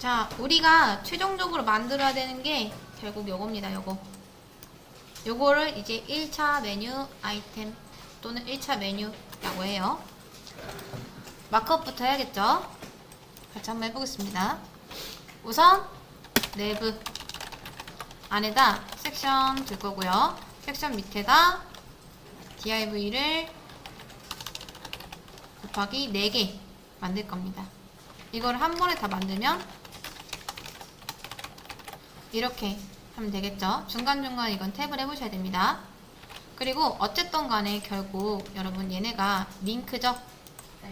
자, 우리가 최종적으로 만들어야 되는 게 결국 요겁니다. 요거를 이제 1차 메뉴 아이템 또는 1차 메뉴라고 해요. 마크업부터 해야겠죠? 같이 한번 해보겠습니다. 우선 내부 안에다 섹션 둘 거고요. 섹션 밑에다 div를 곱하기 4개 만들 겁니다. 이걸 한 번에 다 만들면 이렇게 하면 되겠죠. 중간중간 이건 탭을 해보셔야 됩니다. 그리고 어쨌든 간에 결국 여러분 얘네가 링크죠?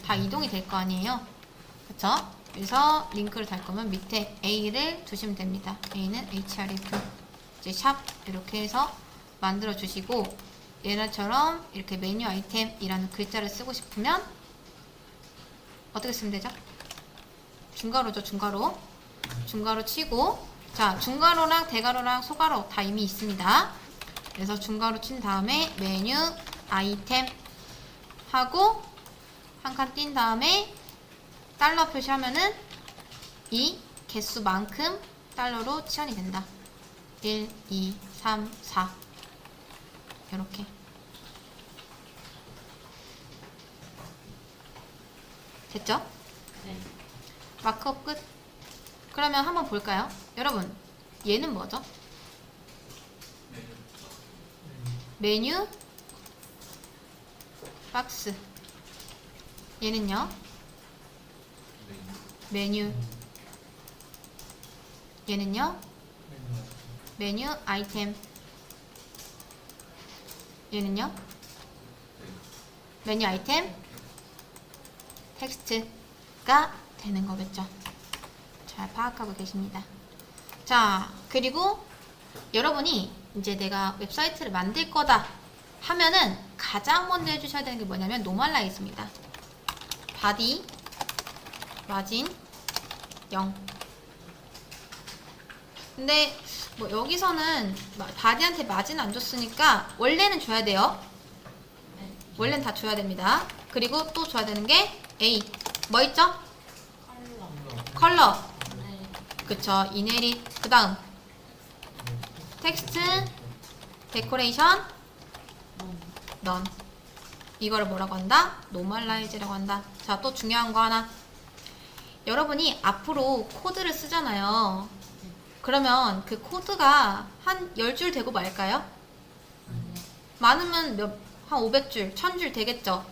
다 이동이 될 거 아니에요? 그쵸? 그래서 링크를 달 거면 밑에 A를 두시면 됩니다. A는 href 이제 샵 이렇게 해서 만들어 주시고 얘네처럼 이렇게 메뉴 아이템이라는 글자를 쓰고 싶으면 어떻게 쓰면 되죠? 중괄호죠. 중괄호 치고 자, 중괄호랑 대괄호랑 소괄호 다 이미 있습니다. 그래서 중괄호 친 다음에 메뉴 아이템 하고 한 칸 띈 다음에 달러 표시하면은 이 개수만큼 달러로 치환이 된다. 1, 2, 3, 4 이렇게 됐죠? 네. 마크업 끝. 그러면 한번 볼까요? 여러분 얘는 뭐죠? 메뉴 박스. 얘는요? 메뉴. 얘는요? 메뉴 아이템. 얘는요? 메뉴 아이템 텍스트가 되는 거겠죠. 잘 파악하고 계십니다. 자, 그리고 여러분이 이제 내가 웹사이트를 만들 거다 하면은 가장 먼저 해주셔야 되는 게 뭐냐면 노멀라이즈입니다. 바디 마진 0. 근데 뭐 여기서는 바디한테 마진 안 줬으니까 원래는 줘야 돼요. 원래는 다 줘야 됩니다. 그리고 또 줘야 되는 게 A. 뭐 있죠? 컬러. 그쵸. 이네릿. 그 다음 텍스트 데코레이션 넌. 이거를 뭐라고 한다? 노멀라이즈라고 한다. 자, 또 중요한 거 하나. 여러분이 앞으로 코드를 쓰잖아요. 그러면 그 코드가 한 10줄 되고 말까요? 많으면 한 500줄, 1000줄 되겠죠?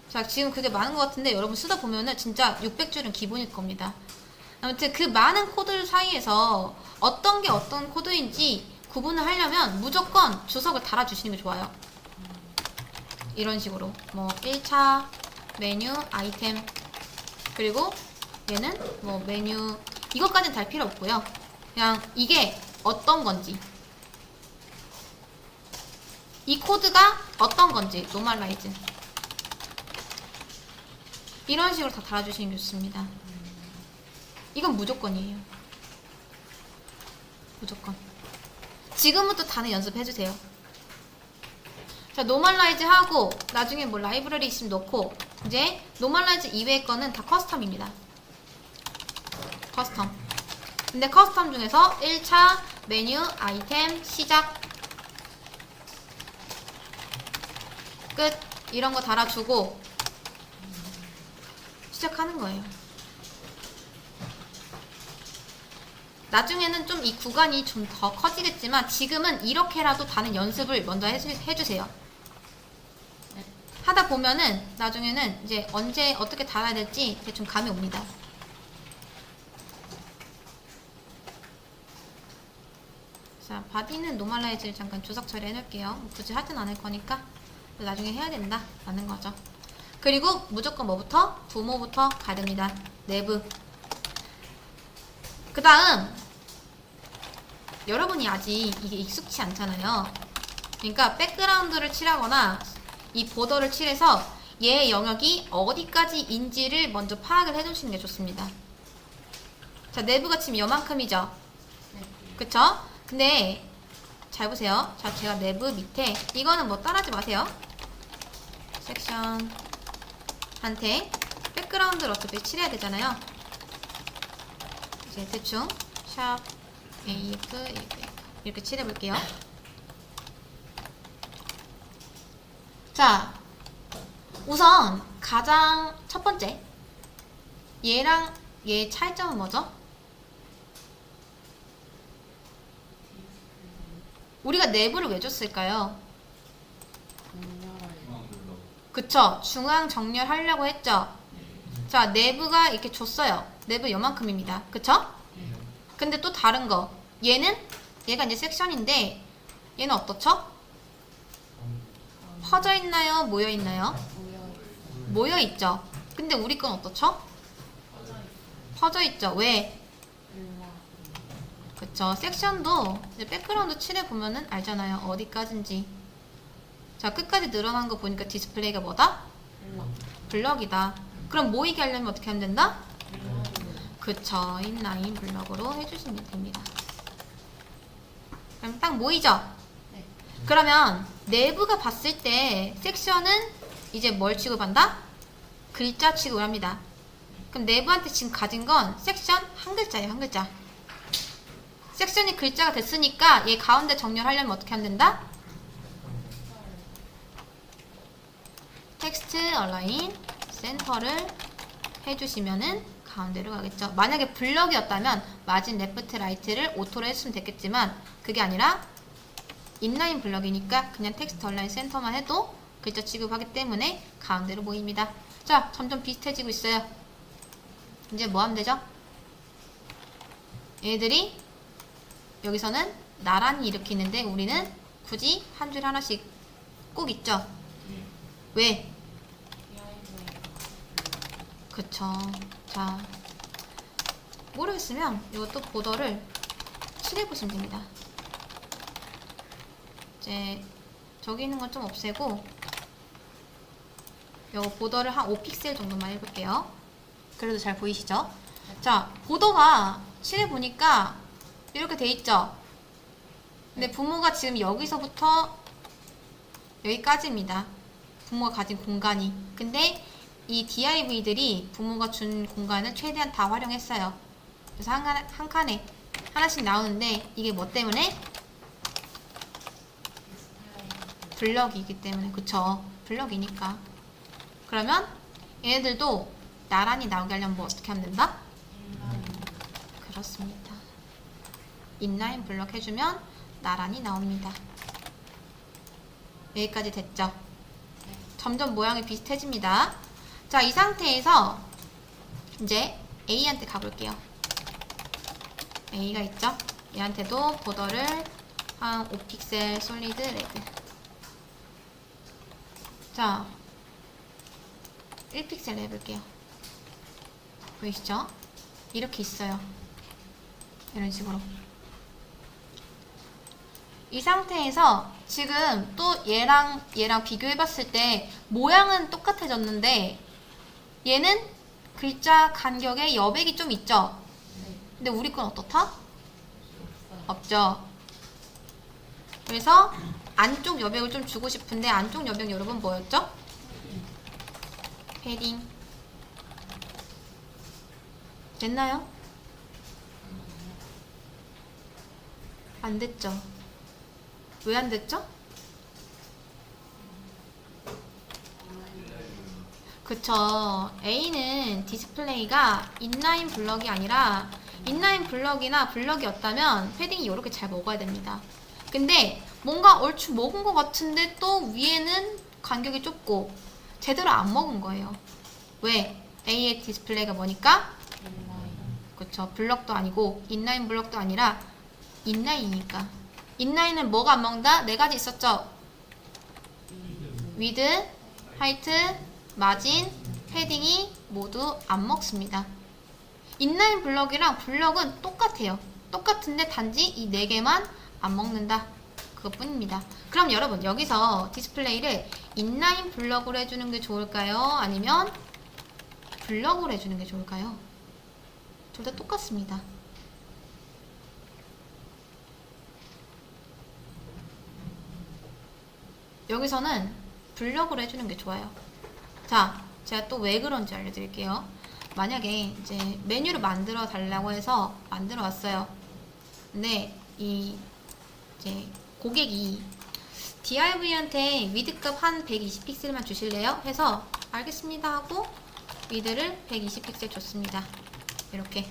자, 지금 그게 많은 것 같은데 여러분 쓰다 보면은 진짜 600줄은 기본일 겁니다. 아무튼 그 많은 코드 사이에서 어떤 게 어떤 코드인지 구분을 하려면 무조건 주석을 달아주시는 게 좋아요. 이런 식으로 뭐 1차 메뉴 아이템 그리고 얘는 뭐 메뉴 이것까지는 달 필요 없고요. 그냥 이게 어떤 건지 이 코드가 어떤 건지 노멀라이즈 이런 식으로 다 달아주시는 게 좋습니다. 이건 무조건이에요. 무조건. 지금부터 다는 연습해주세요. 자, 노멀라이즈 하고 나중에 뭐 라이브러리 있으면 넣고 이제 노멀라이즈 이외의 거는 다 커스텀입니다. 커스텀. 근데 커스텀 중에서 1차 메뉴 아이템 시작 끝 이런 거 달아주고 시작하는 거예요. 나중에는 좀 이 구간이 좀 더 커지겠지만 지금은 이렇게라도 다는 연습을 먼저 해주세요. 하다 보면은 나중에는 이제 언제 어떻게 달아야 될지 대충 감이 옵니다. 자, 바디는 노멀라이즈를 잠깐 주석 처리해 놓을게요. 굳이 하진 않을 거니까 나중에 해야 된다 라는 거죠. 그리고 무조건 뭐부터? 부모부터 가야 됩니다. 내부. 그 다음 여러분이 아직 이게 익숙치 않잖아요. 그러니까 백그라운드를 칠하거나 이 보더를 칠해서 얘의 영역이 어디까지인지를 먼저 파악을 해두시는 게 좋습니다. 자, 내부가 지금 요만큼이죠? 그쵸? 근데 잘 보세요. 자, 제가 내부 밑에 이거는 뭐 따라하지 마세요. 섹션 한테 백그라운드를 어차피 칠해야 되잖아요. 이렇게 대충 샵 AF 이렇게 칠해볼게요. 자, 우선 가장 첫 번째 얘랑 얘의 차이점은 뭐죠? 우리가 내부를 왜 줬을까요? 그쵸? 중앙 정렬하려고 했죠? 자, 내부가 이렇게 줬어요. 내부 요만큼입니다. 그쵸? 근데 또 다른 거. 얘가 이제 섹션인데, 얘는 어떻죠? 퍼져 있나요? 모여 있나요? 모여 있죠? 근데 우리 건 어떻죠? 퍼져 있죠? 왜? 그쵸? 섹션도 이제 백그라운드 칠해보면은 알잖아요. 어디까지인지. 자, 끝까지 늘어난 거 보니까 디스플레이가 뭐다? 블럭이다. 그럼 모이게 하려면 어떻게 하면 된다? 그쵸. 인라인 블럭으로 해주시면 됩니다. 그럼 딱 모이죠? 그러면 내부가 봤을 때 섹션은 이제 뭘 취급한다? 글자 취급을 합니다. 그럼 내부한테 지금 가진 건 섹션 한 글자예요. 한 글자. 섹션이 글자가 됐으니까 얘 가운데 정렬하려면 어떻게 하면 된다? 텍스트 얼라인 센터를 해주시면은 가운데로 가겠죠. 만약에 블럭이었다면 마진 레프트 라이트를 오토로 했으면 됐겠지만 그게 아니라 인라인 블럭이니까 그냥 텍스트 얼라인 센터만 해도 글자 취급하기 때문에 가운데로 모입니다. 자, 점점 비슷해지고 있어요. 이제 뭐 하면 되죠? 얘들이 여기서는 나란히 이렇게 있는데 우리는 굳이 한 줄 하나씩 꼭 있죠? 왜? 그쵸. 자, 모르겠으면 이것도 보더를 칠해보시면 됩니다. 이제 저기 있는 건 좀 없애고 요거 보더를 한 5픽셀 정도만 해볼게요. 그래도 잘 보이시죠? 자, 보더가 칠해보니까 이렇게 돼 있죠? 근데 부모가 지금 여기서부터 여기까지입니다. 부모가 가진 공간이. 근데 이 DIV들이 부모가 준 공간을 최대한 다 활용했어요. 그래서 한 칸에 하나씩 나오는데 이게 뭐 때문에? 블럭이기 때문에. 그쵸? 블럭이니까. 그러면 얘네들도 나란히 나오게 하려면 뭐 어떻게 하면 된다? 그렇습니다. 인라인 블럭 해주면 나란히 나옵니다. 여기까지 됐죠? 점점 모양이 비슷해집니다. 자, 이 상태에서 이제 A한테 가볼게요. A가 있죠? 얘한테도 보더를 한 5픽셀 솔리드 레드. 자, 1픽셀 해볼게요. 보이시죠? 이렇게 있어요. 이런 식으로. 이 상태에서 지금 또 얘랑 비교해봤을 때 모양은 똑같아졌는데 얘는 글자 간격에 여백이 좀 있죠? 근데 우리 건 어떻다? 없죠? 그래서 안쪽 여백을 좀 주고 싶은데 안쪽 여백 여러분 뭐였죠? 패딩. 됐나요? 안 됐죠? 왜 안 됐죠? 그쵸. A는 디스플레이가 인라인 블럭이 아니라 인라인 블럭이나 블럭이었다면 패딩이 이렇게 잘 먹어야 됩니다. 근데 뭔가 얼추 먹은 것 같은데 또 위에는 간격이 좁고 제대로 안 먹은 거예요. 왜? A의 디스플레이가 뭐니까? 그쵸. 블럭도 아니고 인라인 블럭도 아니라 인라인이니까. 인라인은 뭐가 안 먹는다? 네 가지 있었죠? 위드, 하이트, 마진, 패딩이 모두 안 먹습니다. 인라인 블럭이랑 블럭은 똑같아요. 똑같은데 단지 이 네 개만 안 먹는다. 그것뿐입니다. 그럼 여러분 여기서 디스플레이를 인라인 블럭으로 해주는 게 좋을까요? 아니면 블럭으로 해주는 게 좋을까요? 둘 다 똑같습니다. 여기서는 블럭으로 해주는 게 좋아요. 자, 제가 또 왜 그런지 알려드릴게요. 만약에 이제 메뉴를 만들어 달라고 해서 만들어 왔어요. 근데 이 이제 고객이 DIV한테 위드값 한 120픽셀만 주실래요? 해서 알겠습니다 하고 위드를 120픽셀 줬습니다. 이렇게.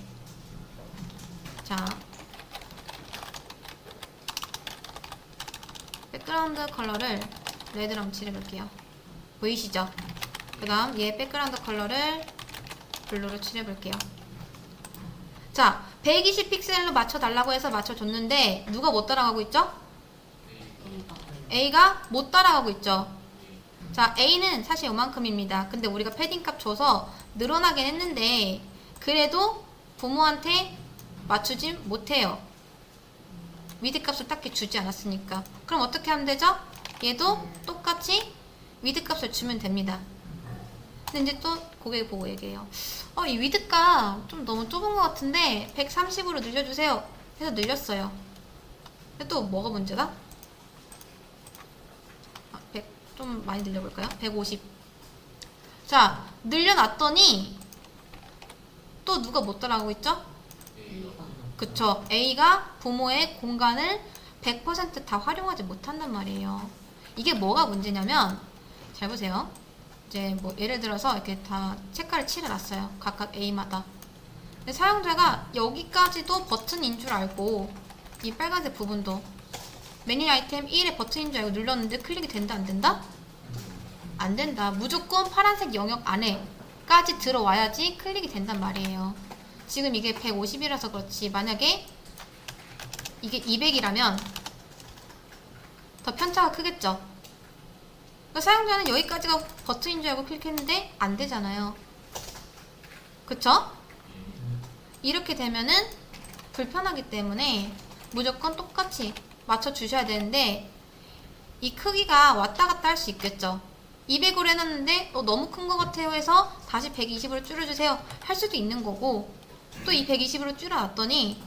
자, 백그라운드 컬러를 레드로 한번 칠해볼게요. 보이시죠? 그 다음 얘 백그라운드 컬러를 블루로 칠해볼게요. 자, 120픽셀로 맞춰달라고 해서 맞춰줬는데 누가 못 따라가고 있죠? A가 못 따라가고 있죠. 자, A는 사실 요만큼입니다. 근데 우리가 패딩 값 줘서 늘어나긴 했는데 그래도 부모한테 맞추지 못해요. 위드 값을 딱히 주지 않았으니까. 그럼 어떻게 하면 되죠? 얘도 똑같이 위드 값을 주면 됩니다. 근데 이제 또 고객이 보고 얘기해요. 이 위드 값 좀 너무 좁은 것 같은데 130으로 늘려주세요. 해서 늘렸어요. 근데 또 뭐가 문제다? 100, 좀 많이 늘려볼까요? 150. 자, 늘려놨더니 또 누가 못 따라가고 있죠? 그쵸. A가 부모의 공간을 100% 다 활용하지 못한단 말이에요. 이게 뭐가 문제냐면, 잘 보세요. 이제 뭐 예를 들어서 이렇게 다 색깔을 칠해놨어요. 각각 A마다. 근데 사용자가 여기까지도 버튼인 줄 알고 이 빨간색 부분도 메뉴 아이템 1의 버튼인 줄 알고 눌렀는데 클릭이 된다 안 된다? 안 된다. 무조건 파란색 영역 안에까지 들어와야지 클릭이 된단 말이에요. 지금 이게 150이라서 그렇지 만약에 이게 200이라면 더 편차가 크겠죠. 그러니까 사용자는 여기까지가 버튼인 줄 알고 클릭했는데 안 되잖아요. 그쵸? 이렇게 되면은 불편하기 때문에 무조건 똑같이 맞춰주셔야 되는데 이 크기가 왔다 갔다 할 수 있겠죠. 200으로 해놨는데 너무 큰 것 같아요 해서 다시 120으로 줄여주세요 할 수도 있는 거고 또 이 120으로 줄여놨더니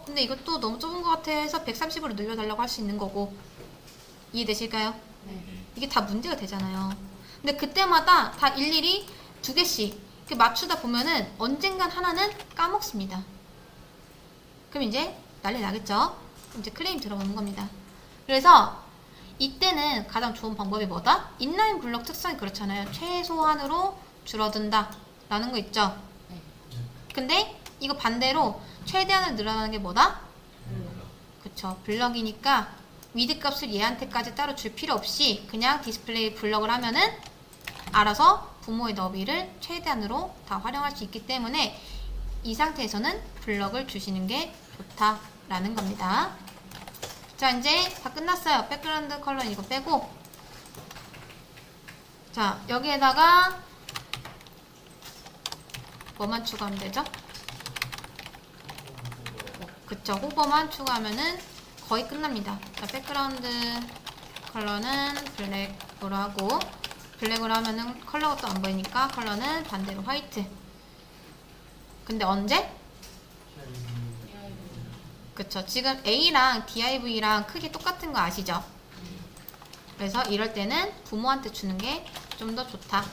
근데 이것도 너무 좁은 것 같아요 해서 130으로 늘려달라고 할 수 있는 거고 이해되실까요? 네. 이게 다 문제가 되잖아요. 근데 그때마다 다 일일이 두 개씩 이렇게 맞추다 보면은 언젠간 하나는 까먹습니다. 그럼 이제 난리 나겠죠? 그럼 이제 클레임 들어오는 겁니다. 그래서 이때는 가장 좋은 방법이 뭐다? 인라인 블록 특성이 그렇잖아요. 최소한으로 줄어든다 라는 거 있죠? 네. 근데 이거 반대로 최대한으로 늘어나는 게 뭐다? 그쵸. 블럭이니까 위드 값을 얘한테까지 따로 줄 필요 없이 그냥 디스플레이 블럭을 하면은 알아서 부모의 너비를 최대한으로 다 활용할 수 있기 때문에 이 상태에서는 블럭을 주시는 게 좋다라는 겁니다. 자, 이제 다 끝났어요. 백그라운드 컬러는 이거 빼고 자, 여기에다가 뭐만 추가하면 되죠? 그쵸. 호버만 추가하면은 거의 끝납니다. 자, 백그라운드 컬러는 블랙으로 하고 블랙으로 하면은 컬러가 또 안 보이니까 컬러는 반대로 화이트. 근데 언제? 그쵸. 지금 A랑 DIV랑 크기 똑같은 거 아시죠? 그래서 이럴 때는 부모한테 주는 게 좀 더 좋다.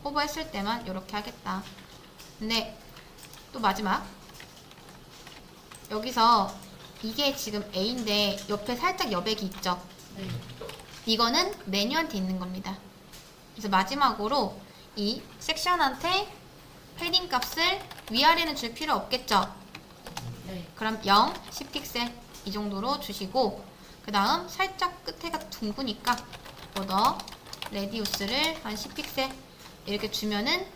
호버했을 때만 이렇게 하겠다. 근데 또 마지막 여기서 이게 지금 A인데 옆에 살짝 여백이 있죠? 네. 이거는 메뉴한테 있는 겁니다. 그래서 마지막으로 이 섹션한테 패딩 값을 위아래는 줄 필요 없겠죠? 네. 그럼 0, 10픽셀 이 정도로 주시고 그 다음 살짝 끝에가 둥그니까 보더 레디우스를 한 10픽셀 이렇게 주면은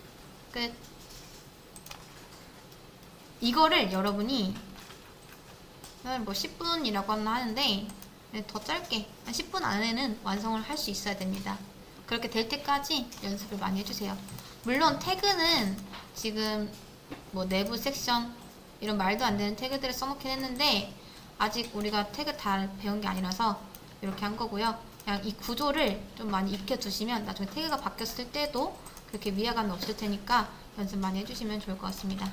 끝. 이거를 여러분이 뭐 10분이라고 하는데 더 짧게 한 10분 안에는 완성을 할 수 있어야 됩니다. 그렇게 될 때까지 연습을 많이 해주세요. 물론 태그는 지금 뭐 내부 섹션 이런 말도 안 되는 태그들을 써놓긴 했는데 아직 우리가 태그 다 배운 게 아니라서 이렇게 한 거고요. 그냥 이 구조를 좀 많이 익혀두시면 나중에 태그가 바뀌었을 때도 그렇게 위화감이 없을 테니까 연습 많이 해주시면 좋을 것 같습니다.